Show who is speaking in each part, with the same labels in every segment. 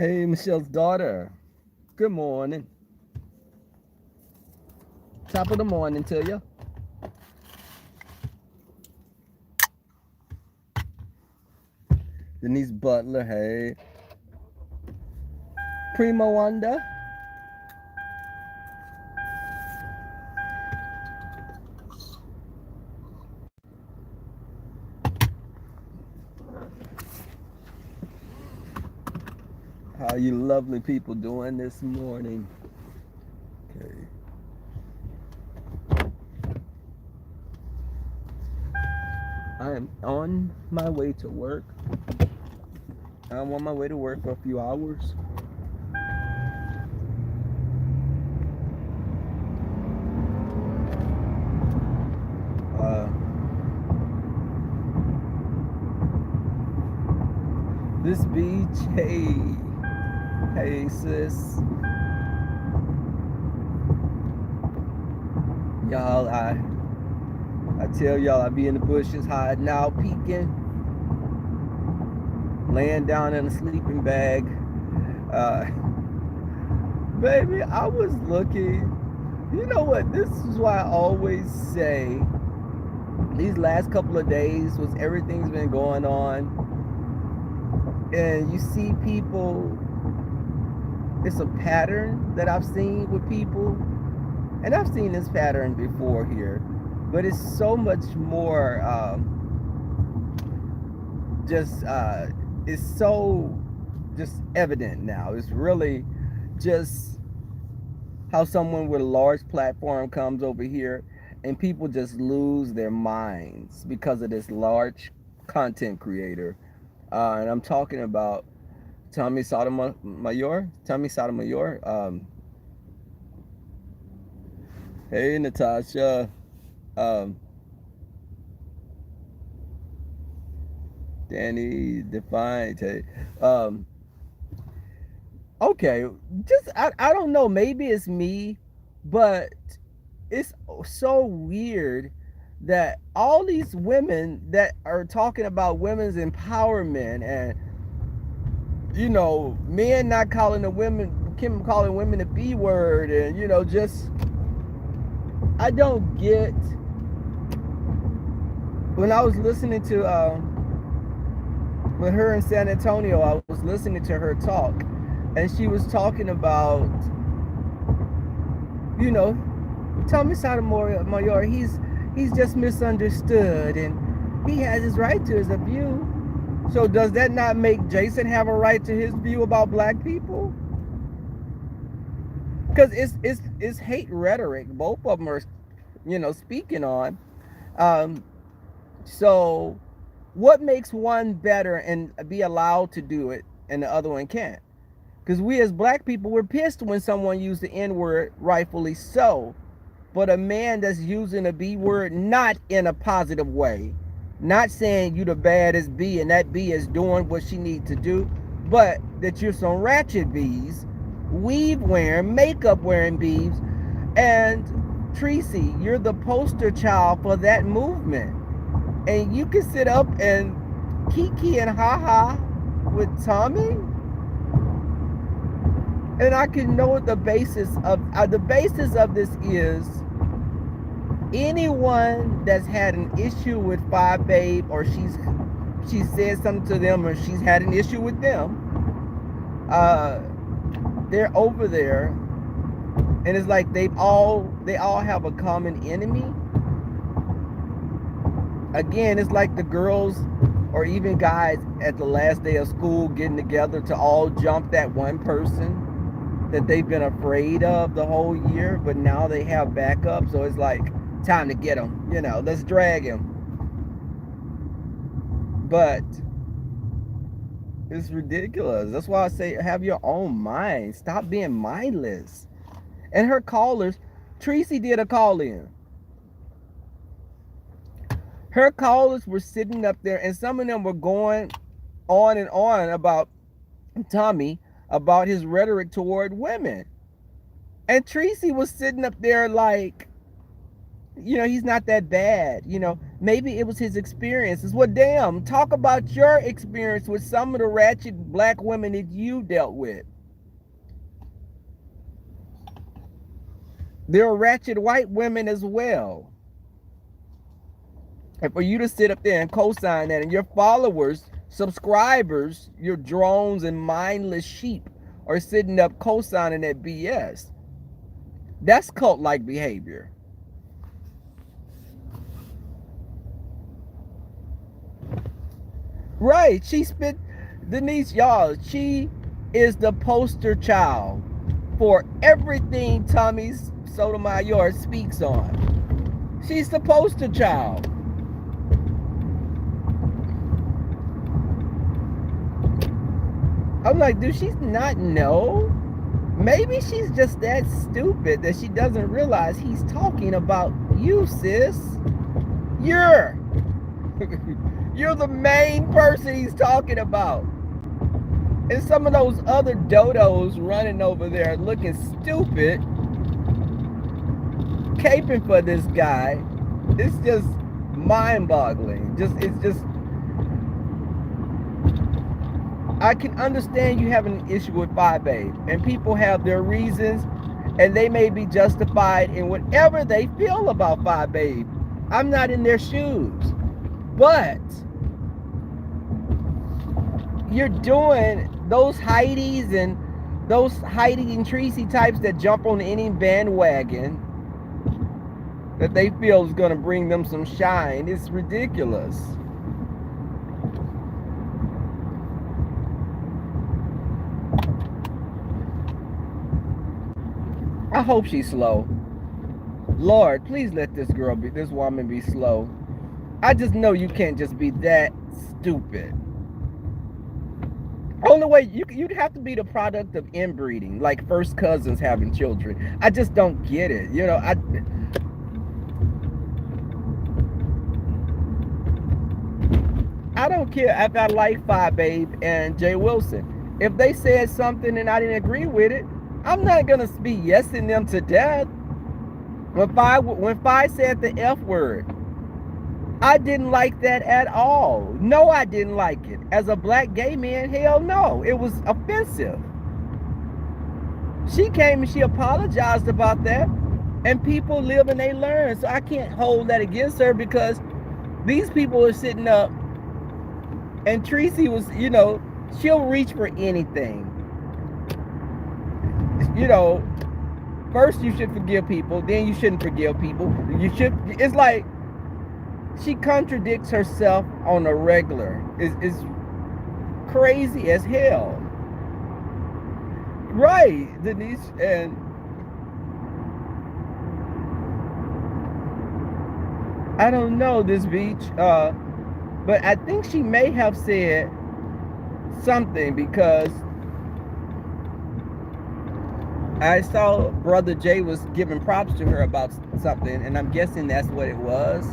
Speaker 1: Hey, Michelle's daughter. Good morning. Top of the morning to you. Denise Butler. Hey. Prima Wanda. How you lovely people doing this morning? Okay. I am on my way to work. I'm on my way to work for a few hours. Uh, this beach, hey sis, y'all. I tell y'all, I be in the bushes hiding out, peeking, laying down in a sleeping bag. Uh, baby, I was looking. You know what? This is why I always say these last couple of days was everything's been going on, and you see people. It's a pattern that I've seen with people, and I've seen this pattern before here, but it's so much more. Just it's so just evident now. It's really just how someone with a large platform comes over here and people just lose their minds because of this large content creator. And I'm talking about Tommy Sotomayor. Tommy Sotomayor. Hey, Natasha. Um, Danny Defiant. Hey. Um, okay, just I don't know. Maybe it's me, but it's so weird that all these women that are talking about women's empowerment and men not calling the women, Kim calling women the B word, and just I don't get. When I was listening to with her in San Antonio, I was listening to her talk, and she was talking about Tommy Sotomayor, he's just misunderstood, and he has his right to his view. So does that not make Jason have a right to his view about black people? Because it's hate rhetoric. Both of them are, speaking on. Um, so what makes one better and be allowed to do it, and the other one can't? Because we as black people, we're pissed when someone used the N word, rightfully so. But a man that's using a B word not in a positive way, not saying you the baddest B and that B is doing what she needs to do, but that you're some ratchet B's, weave wearing, makeup wearing B's, and Tracy, you're the poster child for that movement. And you can sit up and kiki and haha with Tommy, and I can know what the basis of this is. Anyone that's had an issue with Five Babe, or she said something to them, or she's had an issue with them, they're over there, and it's like they all have a common enemy. Again, it's like the girls or even guys at the last day of school getting together to all jump that one person that they've been afraid of the whole year, but now they have backup. So it's like, time to get him, let's drag him. But it's ridiculous. That's why I say have your own mind. Stop being mindless. And her callers, Tracy did a call in. Her callers were sitting up there, and some of them were going on and on about Tommy, about his rhetoric toward women. And Tracy was sitting up there like, he's not that bad. Maybe it was his experiences. Well, damn, talk about your experience with some of the ratchet black women that you dealt with. There are ratchet white women as well. And for you to sit up there and co-sign that, and your followers, subscribers, your drones and mindless sheep are sitting up co-signing that BS. That's cult-like behavior. Right. Denise, y'all, she is the poster child for everything Tommy Sotomayor speaks on. She's the poster child. I'm like, do she not know? Maybe she's just that stupid that she doesn't realize he's talking about you, sis. You're the main person he's talking about. And some of those other dodos running over there looking stupid, caping for this guy. It's just mind-boggling. I can understand you having an issue with Phi Babe, and people have their reasons, and they may be justified in whatever they feel about Phi Babe. I'm not in their shoes, but you're doing those Heidi's and those Heidi and Tracy types that jump on any bandwagon that they feel is going to bring them some shine. It's ridiculous. I hope she's slow. Lord, please let this woman be slow. I just know you can't just be that stupid. Only way you'd have to be the product of inbreeding, like first cousins having children. I just don't get it. I don't care if I like Phi Babe and Jay Wilson. If they said something and I didn't agree with it, I'm not gonna be yesing them to death. When Phi said the F word, I didn't like that at all. No, I didn't like it. As a black gay man, hell no. It was offensive. She came and she apologized about that. And people live and they learn. So I can't hold that against her, because these people are sitting up, and Tracy was, she'll reach for anything. First you should forgive people, then you shouldn't forgive people. It's like she contradicts herself on a regular. It's crazy as hell. Right, Denise, and I don't know this beach, but I think she may have said something, because I saw Brother Jay was giving props to her about something, and I'm guessing that's what it was.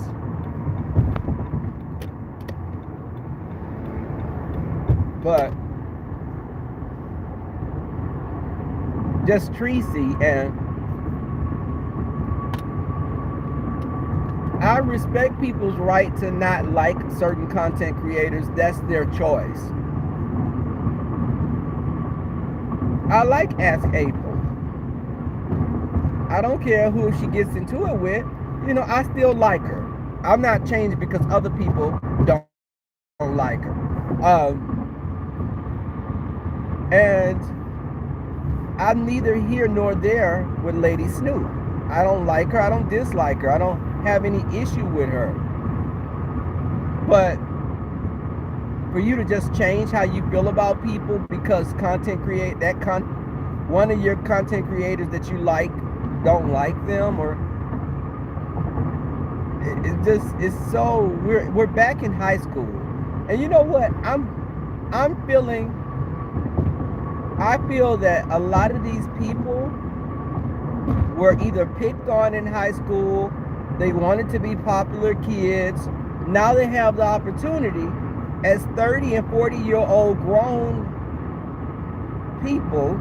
Speaker 1: But just Tracy, and I respect people's right to not like certain content creators. That's their choice. I like Ask April. I don't care who she gets into it with. I still like her. I'm not changed because other people don't like her. And I'm neither here nor there with Lady Snoop. I don't like her. I don't dislike her. I don't have any issue with her. But for you to just change how you feel about people because one of your content creators that you like don't like them, or it's so we're back in high school. And you know what? I feel that a lot of these people were either picked on in high school, they wanted to be popular kids. Now they have the opportunity as 30 and 40-year-old grown people.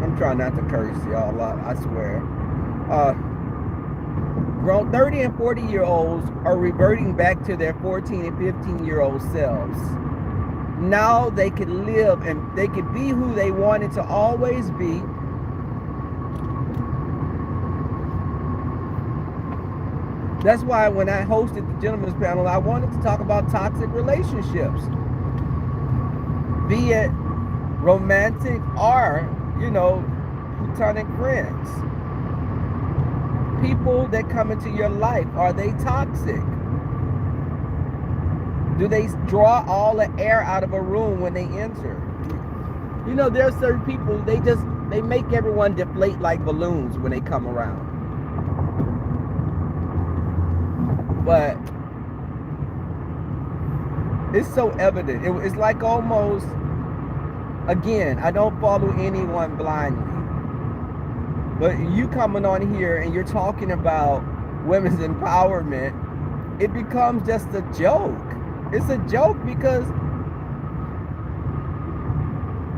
Speaker 1: I'm trying not to curse, y'all, I swear. Grown 30 and 40-year-olds are reverting back to their 14 and 15-year-old selves. Now they can live and they can be who they wanted to always be. That's why when I hosted the gentleman's panel, I wanted to talk about toxic relationships, be it romantic or, platonic friends. People that come into your life, are they toxic? Do they draw all the air out of a room when they enter? There are certain people, they make everyone deflate like balloons when they come around. But it's so evident. It's like almost, again, I don't follow anyone blindly. But you coming on here and you're talking about women's empowerment, it becomes just a joke. It's a joke because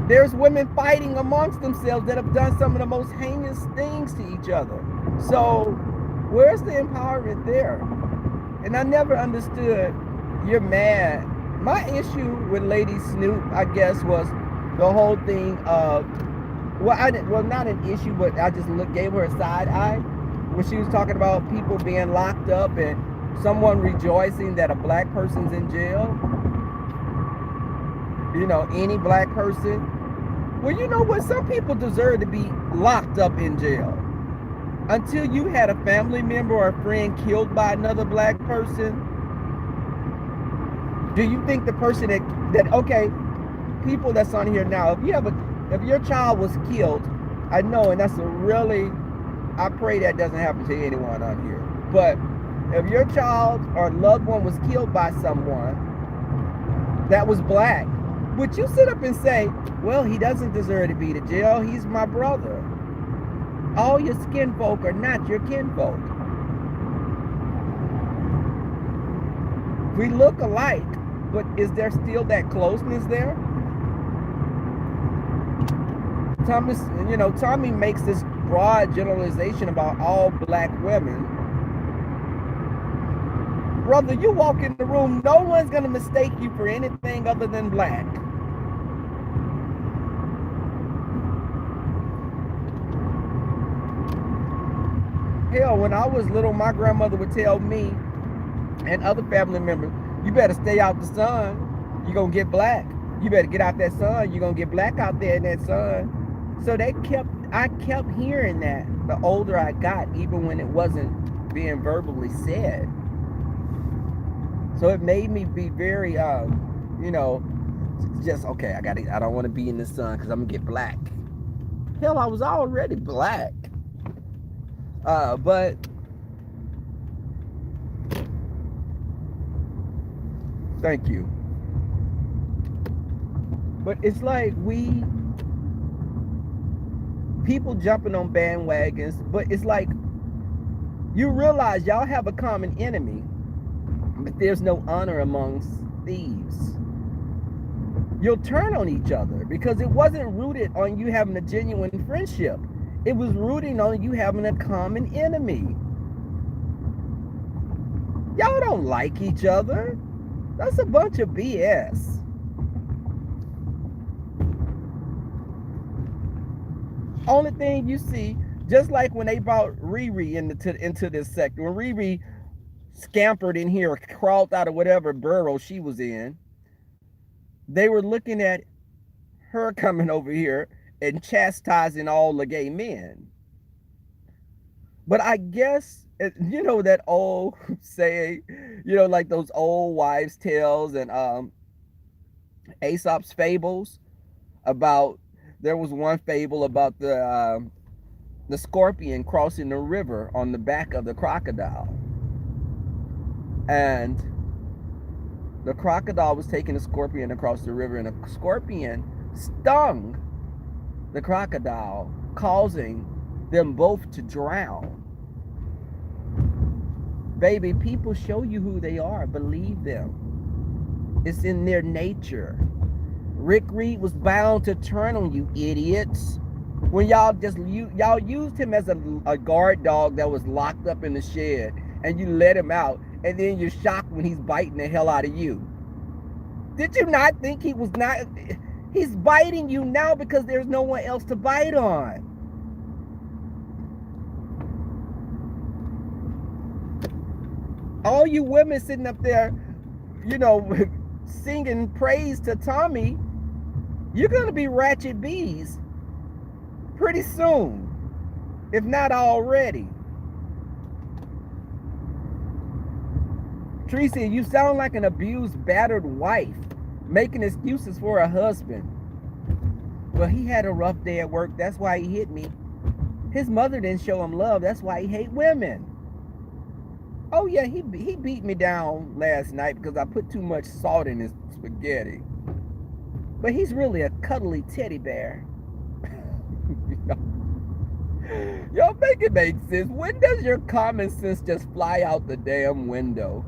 Speaker 1: there's women fighting amongst themselves that have done some of the most heinous things to each other. So where's the empowerment there? And I never understood, you're mad. My issue with Lady Snoop, I guess, was the whole thing of, not an issue, but I just gave her a side eye when she was talking about people being locked up and someone rejoicing that a black person's in jail. Any black person. Well, you know what? Some people deserve to be locked up in jail. Until you had a family member or a friend killed by another black person, do you think the person that okay, people that's on here now, if your child was killed, I know, and I pray that doesn't happen to anyone on here, but if your child or loved one was killed by someone that was black, would you sit up and say, well, he doesn't deserve to be to jail, he's my brother? All your skin folk are not your kinfolk. We look alike, but is there still that closeness there? Tommy makes this broad generalization about all black women. Brother, you walk in the room, no one's going to mistake you for anything other than black. Hell, when I was little, my grandmother would tell me and other family members, you better stay out the sun, you're going to get black. You better get out that sun, you're going to get black out there in that sun. So I kept hearing that the older I got, even when it wasn't being verbally said. So it made me be very, just, okay, I don't want to be in the sun because I'm going to get black. Hell, I was already black. But thank you. But it's like people jumping on bandwagons, but it's like you realize y'all have a common enemy, but there's no honor amongst thieves. You'll turn on each other because it wasn't rooted on you having a genuine friendship. It was rooted on you having a common enemy. Y'all don't like each other. That's a bunch of BS. Only thing you see, just like when they brought Riri into this sector, when Riri scampered in here, crawled out of whatever burrow she was in, they were looking at her coming over here and chastising all the gay men. But I guess, that old saying, like those old wives' tales and Aesop's fables about, there was one fable about the scorpion crossing the river on the back of the crocodile. And the crocodile was taking the scorpion across the river, and a scorpion stung the crocodile, causing them both to drown. Baby, people show you who they are. Believe them. It's in their nature. Rick Reed was bound to turn on you, idiots. When y'all used him as a guard dog that was locked up in the shed, and you let him out, and then you're shocked when he's biting the hell out of you. Did you not think he was not? He's biting you now because there's no one else to bite on. All you women sitting up there, you know, singing praise to Tommy, you're gonna be ratchet bees pretty soon, if not already. Tracy, you sound like an abused, battered wife, making excuses for a husband. Well, he had a rough day at work. That's why he hit me. His mother didn't show him love. That's why he hate women. Oh yeah, he beat me down last night because I put too much salt in his spaghetti. But he's really a cuddly teddy bear. Y'all make it make sense. When does your common sense just fly out the damn window?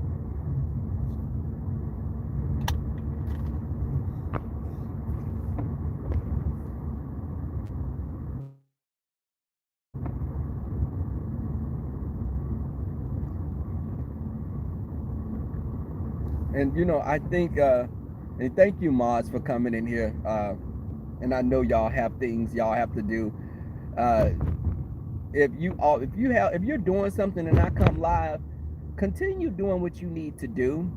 Speaker 1: And you know, I think, and thank you, mods, for coming in here. And I know y'all have things y'all have to do. Uh, if you're doing something and I come live, continue doing what you need to do.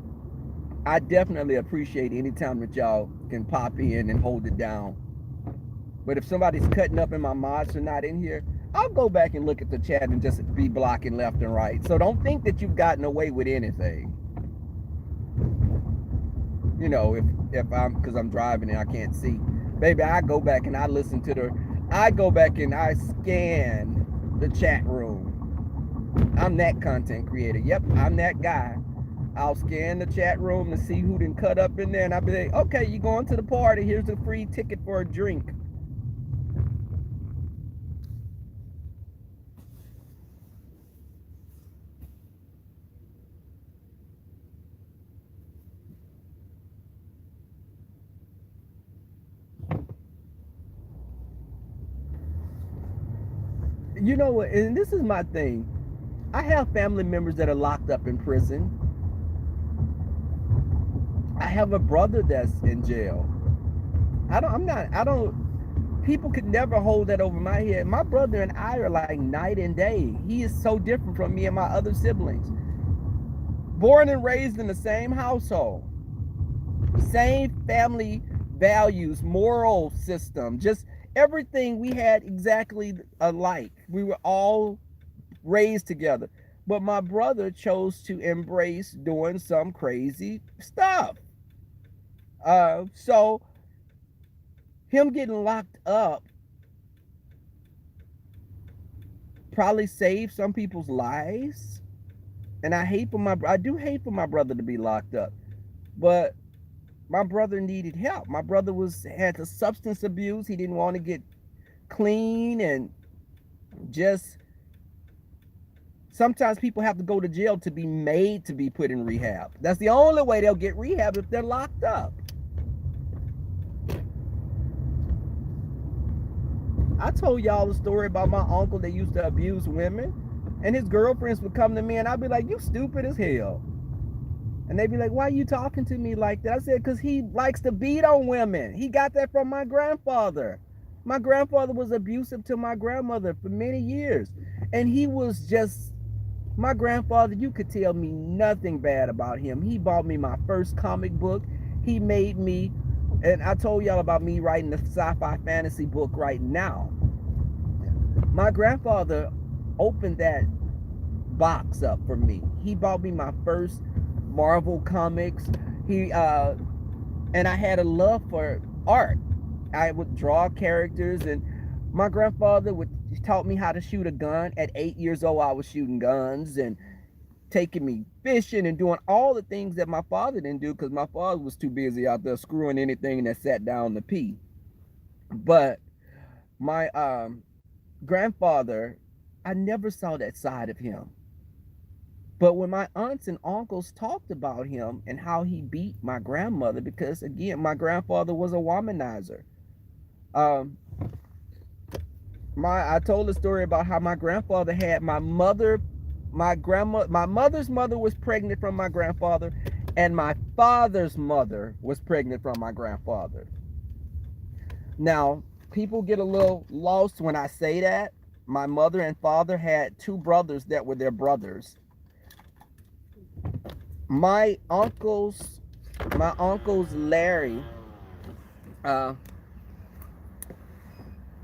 Speaker 1: I definitely appreciate any time that y'all can pop in and hold it down. But if somebody's cutting up and my mods are not in here, I'll go back and look at the chat and just be blocking left and right. So don't think that you've gotten away with anything. You know, if I'm, because I'm driving and I can't see, baby, I go back and I listen to I go back and I scan the chat room. I'm that content creator. Yep, I'm that guy. I'll scan the chat room to see who done cut up in there, and I'll be like, okay, you going to the party, here's a free ticket for a drink. You know what, and this is my thing. I have family members that are locked up in prison. I have a brother that's in jail. People could never hold that over my head. My brother and I are like night and day. He is so different from me and my other siblings. Born and raised in the same household. Same family values, moral system, just everything we had exactly alike. We were all raised together. But my brother chose to embrace doing some crazy stuff. So him getting locked up probably saved some people's lives. And I do hate for my brother to be locked up. But my brother needed help. My brother had a substance abuse. He didn't want to get clean, and just sometimes people have to go to jail to be made to be put in rehab. That's the only way they'll get rehab, if they're locked up. I told y'all a story about my uncle that used to abuse women, and his girlfriends would come to me and I'd be like, you stupid as hell. And they'd be like, why are you talking to me like that? I said, because he likes to beat on women. He got that from my grandfather. My grandfather was abusive to my grandmother for many years. And he was just, my grandfather, you could tell me nothing bad about him. He bought me my first comic book. He made me, and I told y'all about me writing the sci-fi fantasy book right now. My grandfather opened that box up for me. He bought me my first Marvel comics. And I had a love for art. I would draw characters, and my grandfather taught me how to shoot a gun. At 8 years old, I was shooting guns and taking me fishing and doing all the things that my father didn't do, because my father was too busy out there screwing anything that sat down to pee. But my grandfather, I never saw that side of him. But when my aunts and uncles talked about him and how he beat my grandmother, because again, my grandfather was a womanizer. Um, I told a story about how my grandfather had my mother, my grandma, my mother's mother was pregnant from my grandfather, and my father's mother was pregnant from my grandfather. Now, people get a little lost when I say that. My mother and father had two brothers that were their brothers. My uncles, my uncles Larry, uh,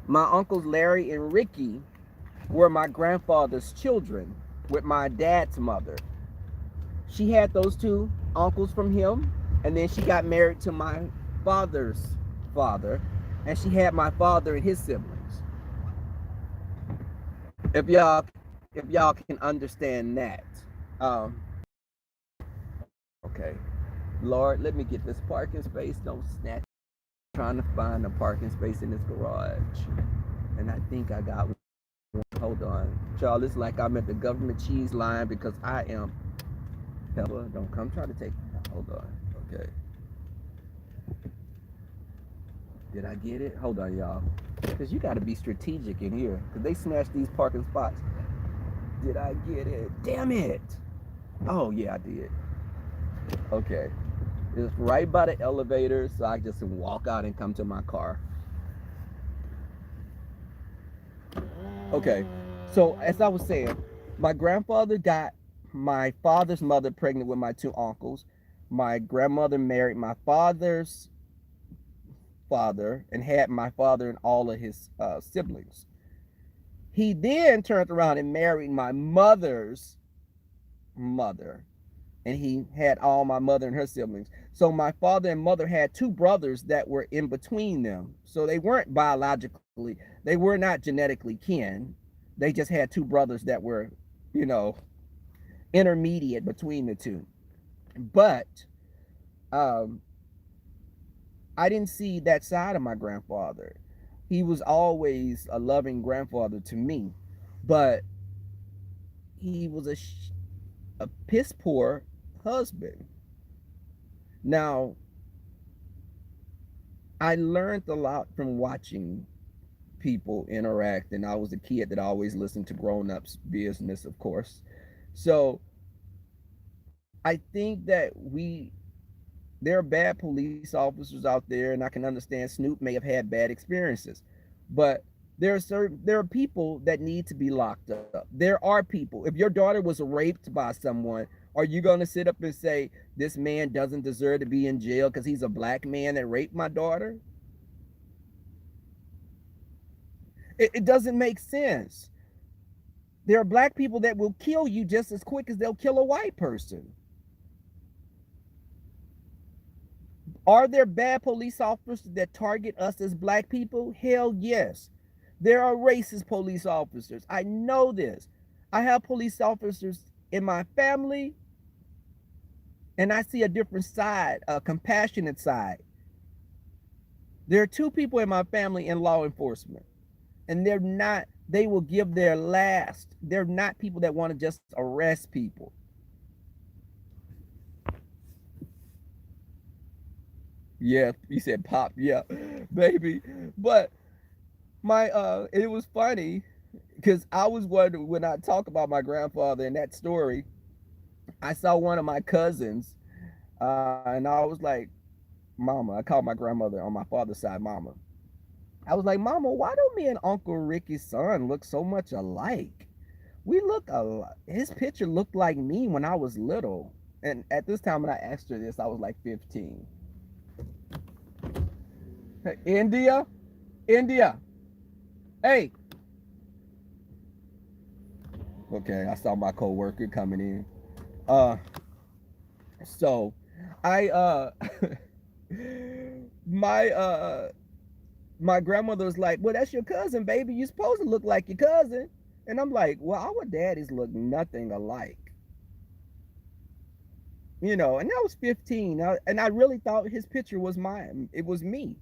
Speaker 1: my uncles Larry and Ricky were my grandfather's children with my dad's mother. She had those two uncles from him, and then she got married to my father's father, and she had my father and his siblings. If y'all, if y'all can understand that, um, okay. Lord, let me get this parking space. Don't snatch. I'm trying to find a parking space in this garage, and I think I got one. Hold on, y'all. It's like I'm at the government cheese line because I am. Hella, don't come try to take. Hold on. Okay. Did I get it? Hold on, y'all. Because you got to be strategic in here. Because they snatched these parking spots. Did I get it? Damn it. Oh, yeah, I did. Okay. It's right by the elevator, so I just walk out and come to my car. Okay. So, as I was saying, my grandfather got my father's mother pregnant with my two uncles. My grandmother married my father's father and had my father and all of his siblings. He then turned around and married my mother's mother, and he had all my mother and her siblings. So my father and mother had two brothers that were in between them. So they weren't biologically, they were not genetically kin. They just had two brothers that were, you know, intermediate between the two. But um, I didn't see that side of my grandfather. He was always a loving grandfather to me, but he was a piss poor husband. Now, I learned a lot from watching people interact, and I was a kid that always listened to grown ups' business, of course. So I think that there are bad police officers out there, and I can understand Snoop may have had bad experiences, but there are people that need to be locked up. There are people. If your daughter was raped by someone, are you going to sit up and say this man doesn't deserve to be in jail because he's a black man that raped my daughter? It doesn't make sense. There are black people that will kill you just as quick as they'll kill a white person. Are there bad police officers that target us as black people? Hell yes. There are racist police officers. I know this. I have police officers in my family, and I see a different side, a compassionate side. There are two people in my family in law enforcement, and they will give their last. They're not people that want to just arrest people. Yeah, you said pop, yeah, baby. But it was funny because I was wondering when I talk about my grandfather in that story, I saw one of my cousins, and I was like, Mama, I called my grandmother on my father's side Mama. I was like, Mama, why do me and Uncle Ricky's son look so much alike? We look alike. His picture looked like me when I was little. And at this time when I asked her this, I was like 15. Hey, India? India. Hey. Okay, I saw my coworker coming in. Uh so I my my grandmother was like, well, that's your cousin, baby. You're supposed to look like your cousin. And I'm like, well, our daddies look nothing alike. You know, and I was 15, and I really thought his picture was mine. It was me.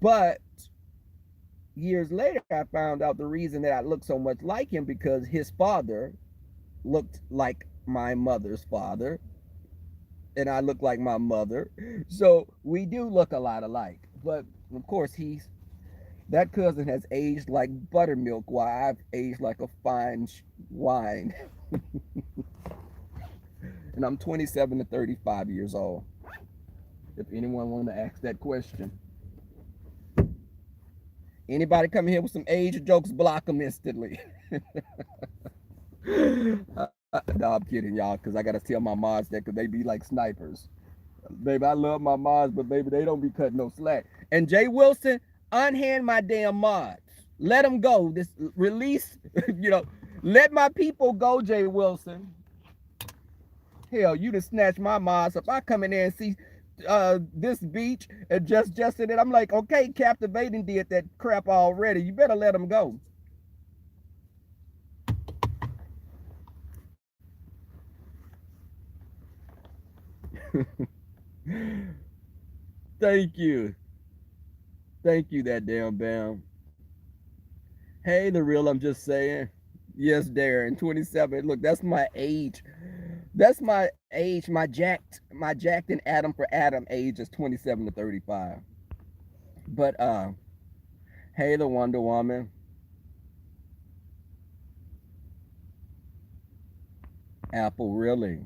Speaker 1: But years later, I found out the reason that I looked so much like him because his father looked like my mother's father, and I look like my mother. So we do look a lot alike. But of course, That cousin has aged like buttermilk while I've aged like a fine wine. And I'm 27 to 35 years old. If anyone want to ask that question. Anybody come here with some age jokes, block them instantly. No, I'm kidding, y'all, because I got to tell my mods that because they be like snipers. Baby, I love my mods, but baby, they don't be cutting no slack. And Jay Wilson, unhand my damn mods. Let them go. This release, you know, let my people go, Jay Wilson. Hell, you just snatch my mods up. I come in there and see this beach and just in it. I'm like, okay, Captivating did that crap already. You better let them go. Thank you. Thank you, that damn bam. Hey, the real, I'm just saying. Yes, Darren, 27. Look, that's my age. That's my age. My jacked and Adam for Adam age is 27 to 35. But hey, the Wonder Woman. Apple, really?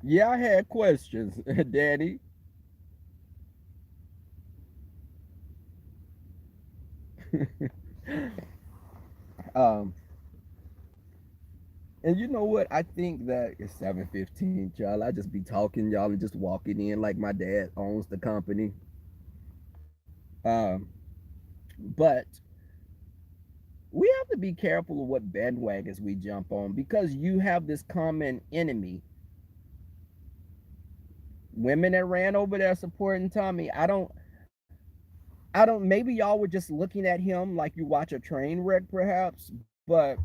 Speaker 1: Yeah, I had questions, Daddy. um, and you know what? I think that it's 7:15, y'all. I just be talking, y'all, and just walking in like my dad owns the company. Um, but we have to be careful of what bandwagons we jump on because you have this common enemy. Women that ran over there supporting Tommy. I don't maybe y'all were just looking at him like you watch a train wreck perhaps, but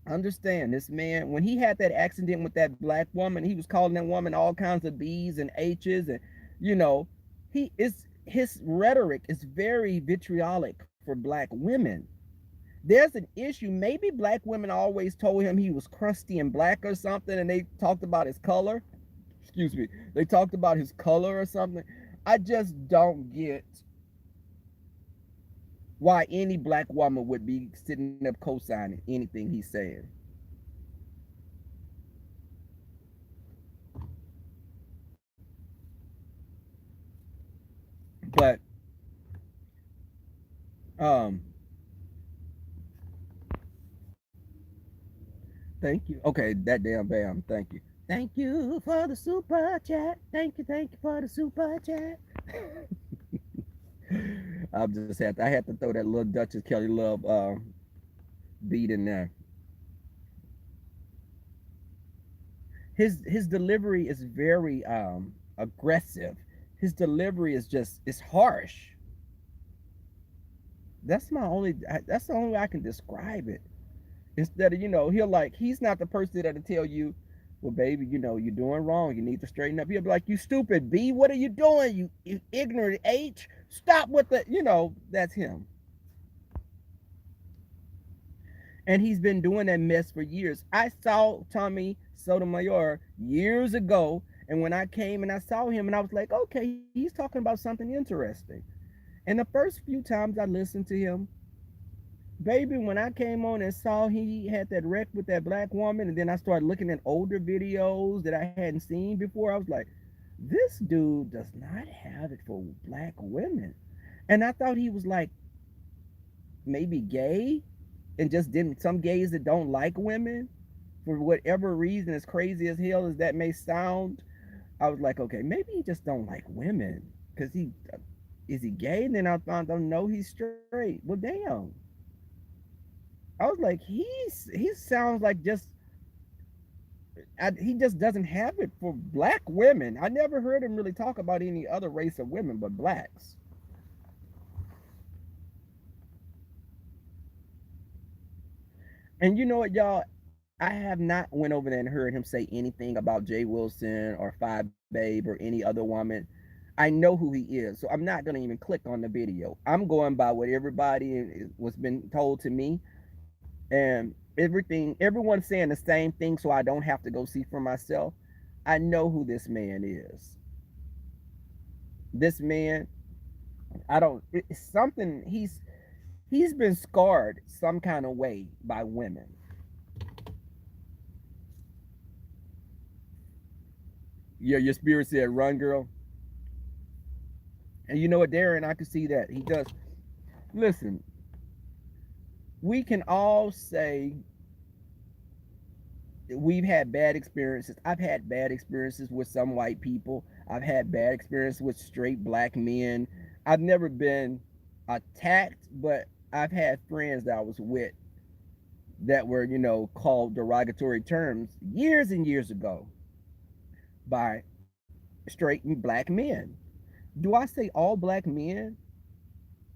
Speaker 1: understand this man, when he had that accident with that black woman, he was calling that woman all kinds of B's and H's, and you know, he is his rhetoric is very vitriolic for black women. There's an issue. Maybe black women always told him he was crusty and black or something, and they talked about his color. Excuse me. They talked about his color or something. I just don't get why any black woman would be sitting up co-signing anything he's saying. But um thank you. Okay, that damn bam. Thank you. Thank you for the super chat. Thank you for the super chat. I had to throw that little Duchess Kelly Love beat in there. His delivery is very aggressive. His delivery is just it's harsh. That's the only way I can describe it. Instead of, he's not the person that'll tell you, well, baby, you're doing wrong. You need to straighten up. He'll be like, you stupid B, what are you doing? You ignorant H. Stop with that's him. And he's been doing that mess for years. I saw Tommy Sotomayor years ago, and when I came and I saw him, and I was like, okay, he's talking about something interesting. And the first few times I listened to him, baby, when I came on and saw he had that wreck with that black woman, and then I started looking at older videos that I hadn't seen before, I was like, this dude does not have it for black women. And I thought he was like maybe gay and just didn't, some gays that don't like women for whatever reason, as crazy as hell as that may sound. I was like, okay, maybe he just don't like women because he is he gay? And then I found out no, he's straight. Well, damn. I was like, he sounds like he just doesn't have it for black women. I never heard him really talk about any other race of women but blacks. And you know what, y'all? I have not went over there and heard him say anything about Jay Wilson or Five Babe or any other woman. I know who he is, so I'm not gonna even click on the video. I'm going by what everybody was been told to me, and everyone's saying the same thing, so I don't have to go see for myself. I know who this man is. This man I don't. It's something he's been scarred some kind of way by women. Your spirit said, "Run, girl." And you know what, Darren? I can see that he does. Listen, we can all say we've had bad experiences. I've had bad experiences with some white people. I've had bad experiences with straight black men. I've never been attacked, but I've had friends that I was with that were, called derogatory terms years and years ago by straight and black men. Do I say all black men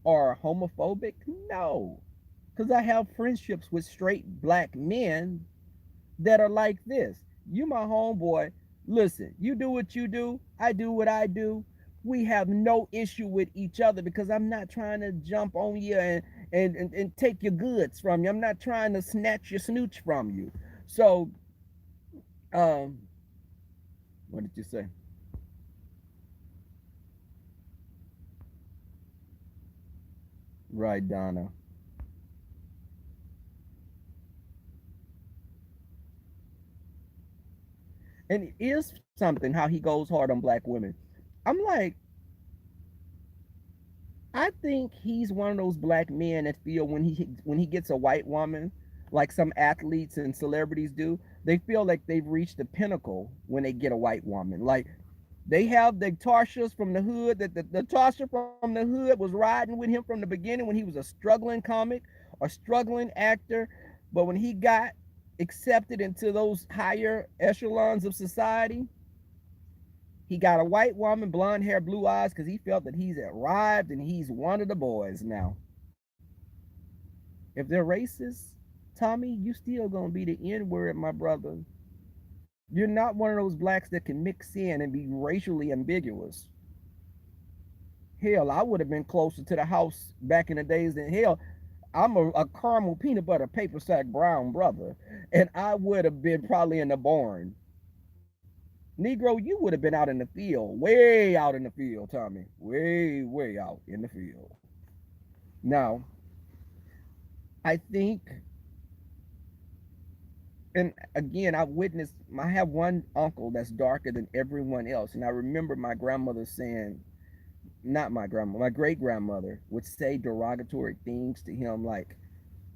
Speaker 1: are homophobic? No. Because I have friendships with straight black men that are like this. You my homeboy. Listen, you do what you do, I do what I do. We have no issue with each other because I'm not trying to jump on you and take your goods from you. I'm not trying to snatch your snooch from you. So, um, what did you say? Right, Donna. And it is something how he goes hard on black women. I'm like, I think he's one of those black men that feel when he gets a white woman, like some athletes and celebrities do, they feel like they've reached the pinnacle when they get a white woman. Like they have the Tarsha's from the hood, that the Tarsha from the hood was riding with him from the beginning when he was a struggling comic or struggling actor, but when he got accepted into those higher echelons of society, he got a white woman, blonde hair, blue eyes, because he felt that he's arrived and he's one of the boys now. If they're racist, Tommy, you still gonna be the N word, my brother. You're not one of those blacks that can mix in and be racially ambiguous. Hell, I would have been closer to the house back in the days than hell. I'm a caramel peanut butter paper sack brown brother, and I would have been probably in the barn. Negro, you would have been out in the field, way out in the field, Tommy. Way, way out in the field. Now, I think, and again, I have one uncle that's darker than everyone else. And I remember my grandmother saying, not my grandma, my great grandmother would say derogatory things to him like,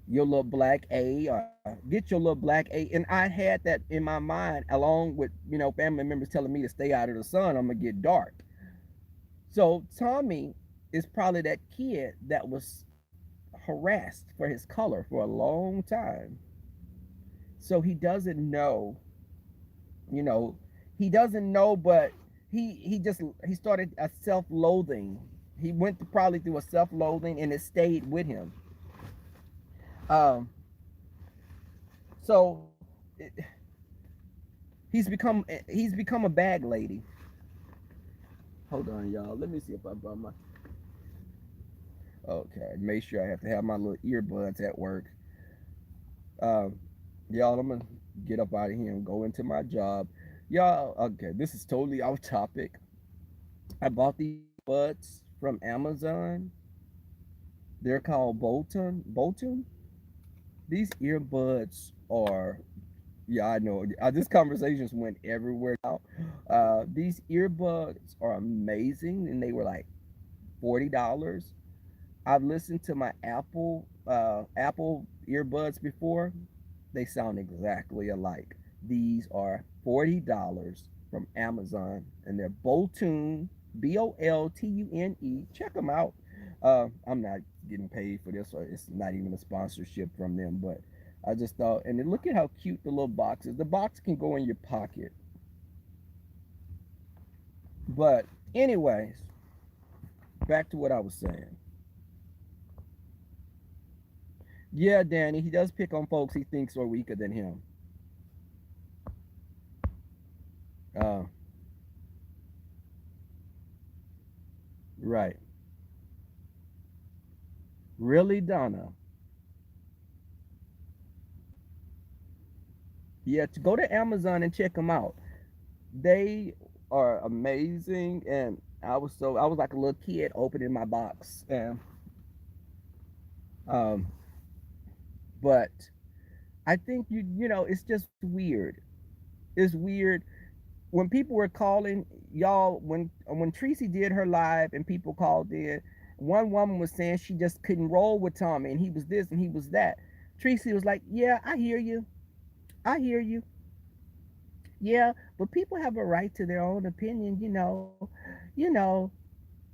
Speaker 1: your little black A, or get your little black A. And I had that in my mind, along with, family members telling me to stay out of the sun, I'm going to get dark. So Tommy is probably that kid that was harassed for his color for a long time. So he doesn't know, you know, he doesn't know, but he started a self-loathing. He went probably through a self-loathing, and it stayed with him. Um, so it, he's become a bag lady. Hold on, y'all. Let me see if I brought my. Okay, make sure I have to have my little earbuds at work. Um, y'all, I'm gonna get up out of here and go into my job. Y'all, okay, this is totally off topic. I bought these earbuds from Amazon. They're called Bolton. Bolton. These earbuds are, yeah, I know. This conversations went everywhere now. These earbuds are amazing, and they were like $40. I've listened to my Apple earbuds before. They sound exactly alike. These are $40 from Amazon, and they're Boltune, Boltune. Check them out. I'm not getting paid for this, or it's not even a sponsorship from them, but I just thought, and then look at how cute the little box is. The box can go in your pocket. But, anyways, back to what I was saying. Yeah, Danny, he does pick on folks he thinks are weaker than him. Uh, right. Really, Donna? Yeah, go to Amazon and check them out. They are amazing, and I was like a little kid opening my box, and um, but I think it's just weird. It's weird when people were calling y'all when Tracy did her live and people called in. One woman was saying she just couldn't roll with Tommy, and he was this and he was that. Tracy was like, "Yeah, I hear you. I hear you. Yeah, but people have a right to their own opinion. You know,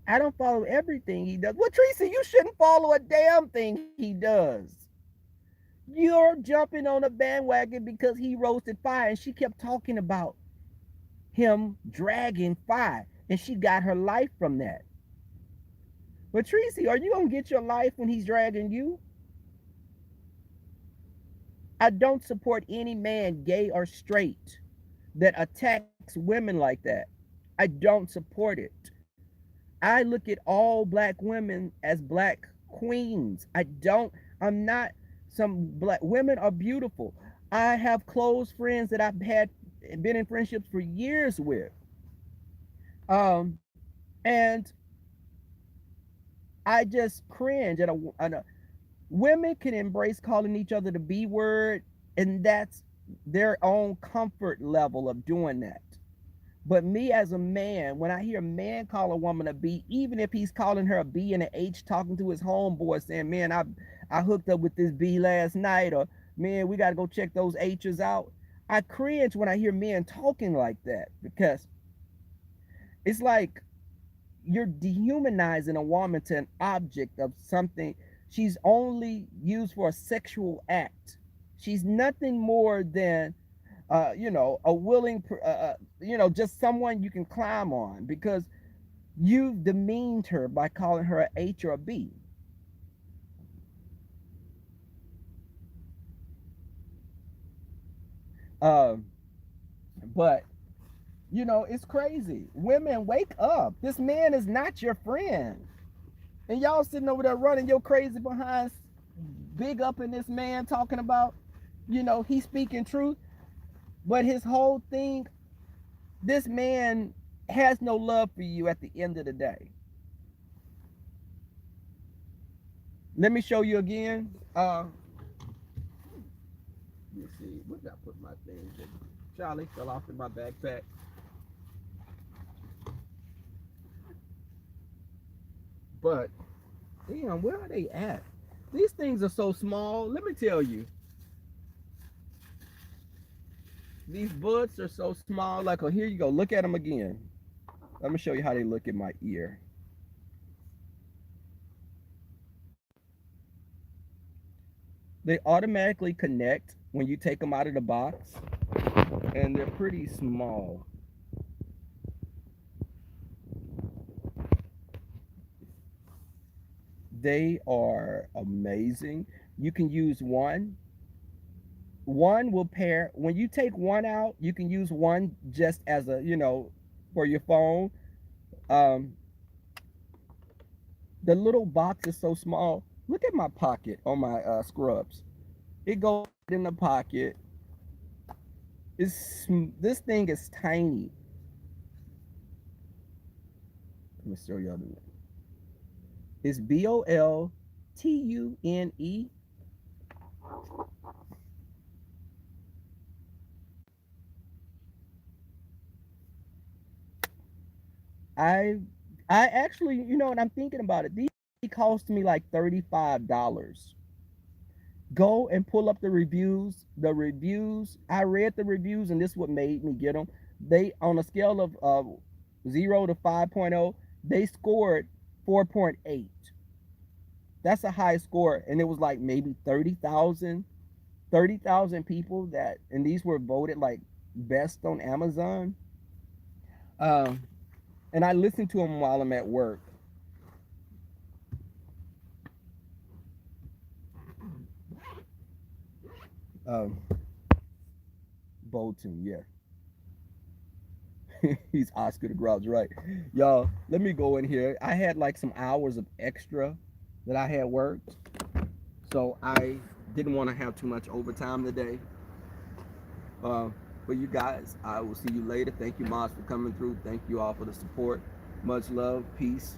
Speaker 1: I don't follow everything he does. Well, Tracy, you shouldn't follow a damn thing he does. You're jumping on a bandwagon because he roasted fire, and she kept talking about him dragging fire, and she got her life from that. But Tracy, are you gonna get your life when he's dragging you? I don't support any man, gay or straight, that attacks women like that. I don't support it. I look at all black women as black queens. I'm not some black women are beautiful. I have close friends that I've had been in friendships for years with. Um, and I just cringe women can embrace calling each other the B word, and that's their own comfort level of doing that. But me as a man, when I hear a man call a woman a B, even if he's calling her a B and an H, talking to his homeboy saying, "Man, I hooked up with this B last night," or "Man, we got to go check those H's out." I cringe when I hear men talking like that because it's like you're dehumanizing a woman to an object of something. She's only used for a sexual act. She's nothing more than a willing, just someone you can climb on because you've demeaned her by calling her a H or a B. Um, but it's crazy. Women, wake up. This man is not your friend, and y'all sitting over there running your crazy behinds, big up in this man talking about, he's speaking truth, but his whole thing, this man has no love for you at the end of the day. Let me show you again. Let me see. Where did I put my things? Charlie fell off in my backpack. But damn, where are they at? These things are so small. Let me tell you, these buds are so small. Like, oh, here you go. Look at them again. Let me show you how they look in my ear. They automatically connect when you take them out of the box, and they're pretty small. They are amazing. You can use one. One will pair. When you take one out, you can use one just as for your phone. Um, the little box is so small. Look at my pocket on my scrubs. It goes in the pocket. This thing is tiny. Let me show y'all the name. It's Boltune. I I actually, what I'm thinking about it. These cost me like $35. Go and pull up the reviews. The reviews, I read the reviews, and this is what made me get them. They, on a scale of 0 to 5.0, they scored 4.8. That's a high score, and it was like maybe 30,000 people that, and these were voted like best on Amazon. Um, and I listen to them while I'm at work. Um, Bolton, yeah. He's Oscar the Grouch, right? Y'all, let me go in here. I had like some hours of extra that I had worked, so I didn't want to have too much overtime today. Uh, but you guys, I will see you later. Thank you, Moss, for coming through. Thank you all for the support. Much love, peace,